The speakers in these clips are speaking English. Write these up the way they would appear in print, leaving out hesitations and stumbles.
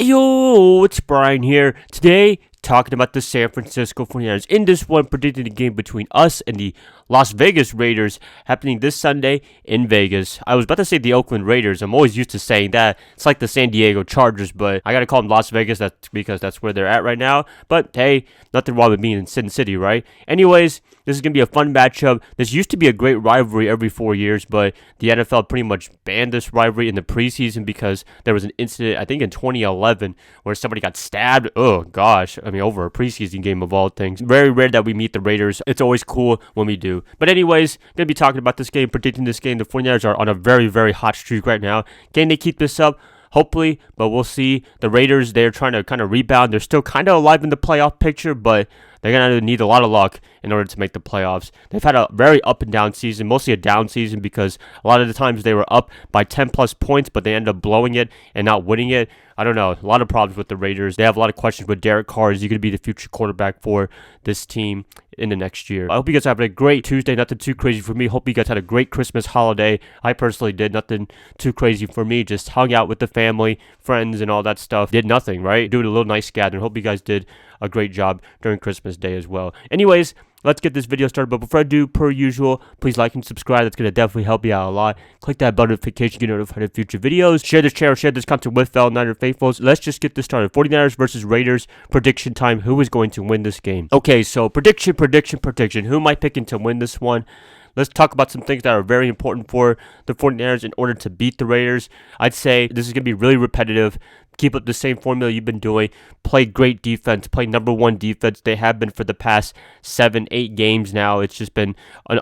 Yo, it's Brian here. Today, talking about the San Francisco 49ers. In this one, predicting the game between us and the Las Vegas Raiders happening this Sunday in Vegas. I was about to say the Oakland Raiders. I'm always used to saying that. It's like the San Diego Chargers, but I gotta call them Las Vegas. That's because that's where they're at right now. But hey, nothing wrong with being in Sin City, right? Anyways, this is going to be a fun matchup. This used to be a great rivalry every 4 years, but the NFL pretty much banned this rivalry in the preseason because there was an incident, I think in 2011, where somebody got stabbed. Oh, gosh. I mean, over a preseason game of all things. Very rare that we meet the Raiders. It's always cool when we do. But anyways, going to be talking about this game, predicting this game. The 49ers are on a very, very hot streak right now. Can they keep this up? Hopefully, but we'll see. The Raiders, they're trying to kind of rebound. They're still kind of alive in the playoff picture, but they're going to need a lot of luck in order to make the playoffs. They've had a very up and down season, mostly a down season because a lot of the times they were up by 10 plus points, but they ended up blowing it and not winning it. I don't know. A lot of problems with the Raiders. They have a lot of questions with Derek Carr. Is he going to be the future quarterback for this team in the next year? I hope you guys have a great Tuesday. Nothing too crazy for me. Hope you guys had a great Christmas holiday. I personally did nothing too crazy for me. Just hung out with the family, friends, and all that stuff. Did nothing, right? Doing a little nice gathering. Hope you guys did a great job during Christmas Day as well. Anyways, let's get this video started, but before I do, per usual, please like and subscribe. That's going to definitely help you out a lot. Click that bell notification to get notified of future videos. Share this channel, share this content with fellow Niner faithfuls. Let's just get this started. 49ers versus Raiders. Prediction time. Who is going to win this game? Okay, so prediction. Who am I picking to win this one? Let's talk about some things that are very important for the 49ers in order to beat the Raiders. I'd say this is going to be really repetitive. Keep up the same formula you've been doing. Play great defense. Play number one defense. They have been for the past 7-8 games now. It's just been a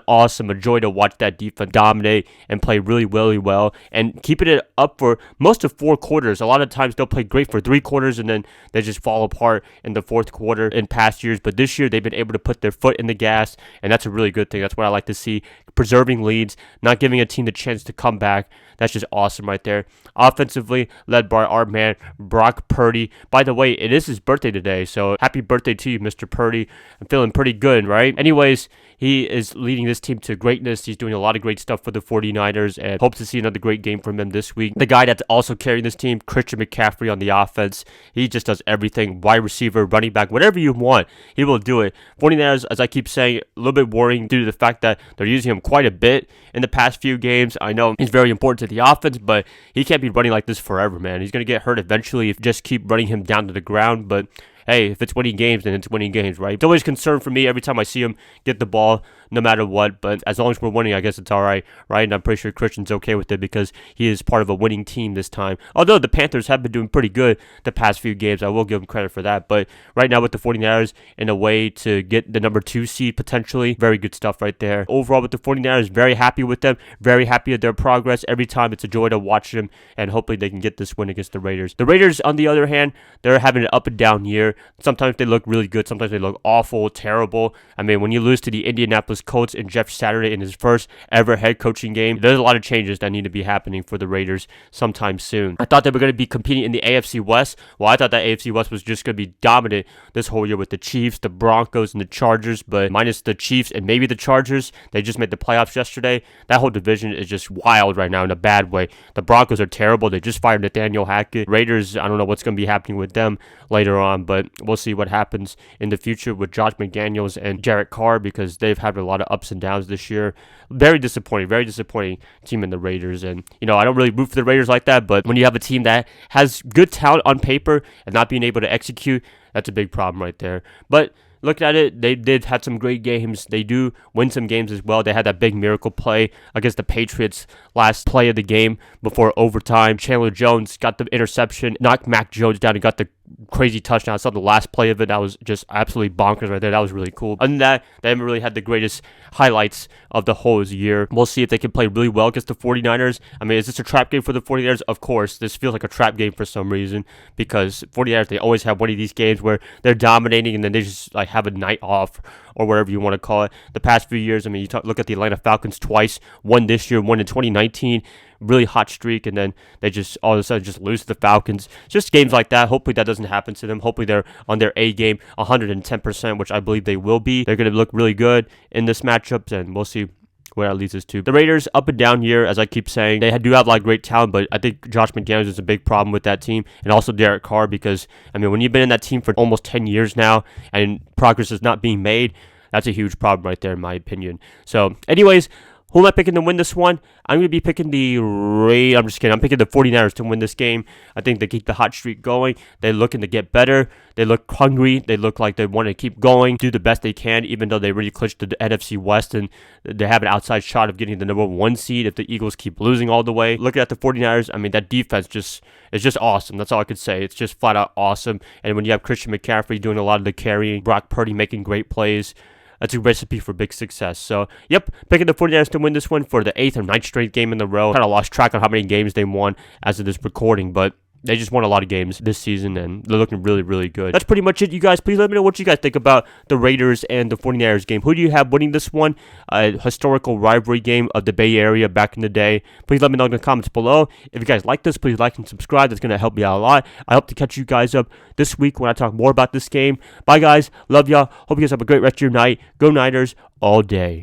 joy to watch that defense dominate and play really, really well. And keeping it up for most of 4 quarters. A lot of times they'll play great for 3 quarters and then they just fall apart in the 4th quarter in past years. But this year they've been able to put their foot in the gas, and that's a really good thing. That's what I like to see. Preserving leads, not giving a team the chance to come back. That's just awesome right there. Offensively, led by our man, Brock Purdy. By the way, it is his birthday today, so happy birthday to you, Mr. Purdy. I'm feeling pretty good, right? Anyways, he is leading this team to greatness. He's doing a lot of great stuff for the 49ers, and hope to see another great game from him this week. The guy that's also carrying this team, Christian McCaffrey on the offense. He just does everything. Wide receiver, running back, whatever you want, he will do it. 49ers, as I keep saying, a little bit worrying due to the fact that they're using him quite a bit in the past few games. I know he's very important to the offense, but he can't be running like this forever, man. He's going to get hurt eventually if you just keep running him down to the ground, but hey, if it's winning games, then it's winning games, right? It's always a concern for me every time I see him get the ball, no matter what. But as long as we're winning, I guess it's all right, right? And I'm pretty sure Christian's okay with it because he is part of a winning team this time. Although the Panthers have been doing pretty good the past few games. I will give them credit for that. But right now with the 49ers, in a way to get the number 2 seed potentially, very good stuff right there. Overall with the 49ers, very happy with them. Very happy with their progress. Every time it's a joy to watch them, and hopefully they can get this win against the Raiders. The Raiders, on the other hand, they're having an up and down year. Sometimes they look really good. Sometimes they look awful, terrible. I mean, when you lose to the Indianapolis Colts and Jeff Saturday in his first ever head coaching game, there's a lot of changes that need to be happening for the Raiders sometime soon. I thought they were going to be competing in the AFC West. Well, I thought that AFC West was just going to be dominant this whole year with the Chiefs, the Broncos, and the Chargers. But minus the Chiefs and maybe the Chargers, they just made the playoffs yesterday. That whole division is just wild right now in a bad way. The Broncos are terrible. They just fired Nathaniel Hackett. Raiders, I don't know what's going to be happening with them later on, but we'll see what happens in the future with Josh McDaniels and Derek Carr because they've had a lot of ups and downs this year. Very disappointing team in the Raiders. And, you know, I don't really root for the Raiders like that, but when you have a team that has good talent on paper and not being able to execute, that's a big problem right there. But looking at it, they did have some great games. They do win some games as well. They had that big miracle play against the Patriots last play of the game before overtime. Chandler Jones got the interception, knocked Mac Jones down and got the crazy touchdown. I saw the last play of it. That was just absolutely bonkers right there. That was really cool. Other than that, they haven't really had the greatest highlights of the whole year. We'll see if they can play really well against the 49ers. I mean, is this a trap game for the 49ers? Of course. This feels like a trap game for some reason because 49ers, they always have one of these games where they're dominating and then they just like have a night off or whatever you want to call it. The past few years, I mean, look at the Atlanta Falcons twice. One this year, one in 2019. Really hot streak, and then they just all of a sudden just lose to the Falcons. Just games like that. Hopefully that doesn't happen to them. Hopefully they're on their A game 110%, which I believe they will be. They're going to look really good in this matchup, and we'll see where that leads us to. The Raiders, up and down here, as I keep saying. They do have a lot of great talent, but I think Josh McDaniels is a big problem with that team, and also Derek Carr, because, I mean, when you've been in that team for almost 10 years now, and progress is not being made, that's a huge problem right there, in my opinion. So, anyways, who am I picking to win this one? I'm going to be picking I'm just kidding. I'm picking the 49ers to win this game. I think they keep the hot streak going. They're looking to get better. They look hungry. They look like they want to keep going, do the best they can, even though they really clinched the NFC West, and they have an outside shot of getting the number 1 seed if the Eagles keep losing all the way. Looking at the 49ers, I mean, that defense is just awesome. That's all I could say. It's just flat out awesome. And when you have Christian McCaffrey doing a lot of the carrying, Brock Purdy making great plays, that's a recipe for big success. So, yep, picking the 49ers to win this one for the 8th or 9th straight game in the row. Kind of lost track on how many games they won as of this recording, but they just won a lot of games this season, and they're looking really, really good. That's pretty much it, you guys. Please let me know what you guys think about the Raiders and the 49ers game. Who do you have winning this one? A historical rivalry game of the Bay Area back in the day. Please let me know in the comments below. If you guys like this, please like and subscribe. That's going to help me out a lot. I hope to catch you guys up this week when I talk more about this game. Bye, guys. Love y'all. Hope you guys have a great rest of your night. Go Niners all day.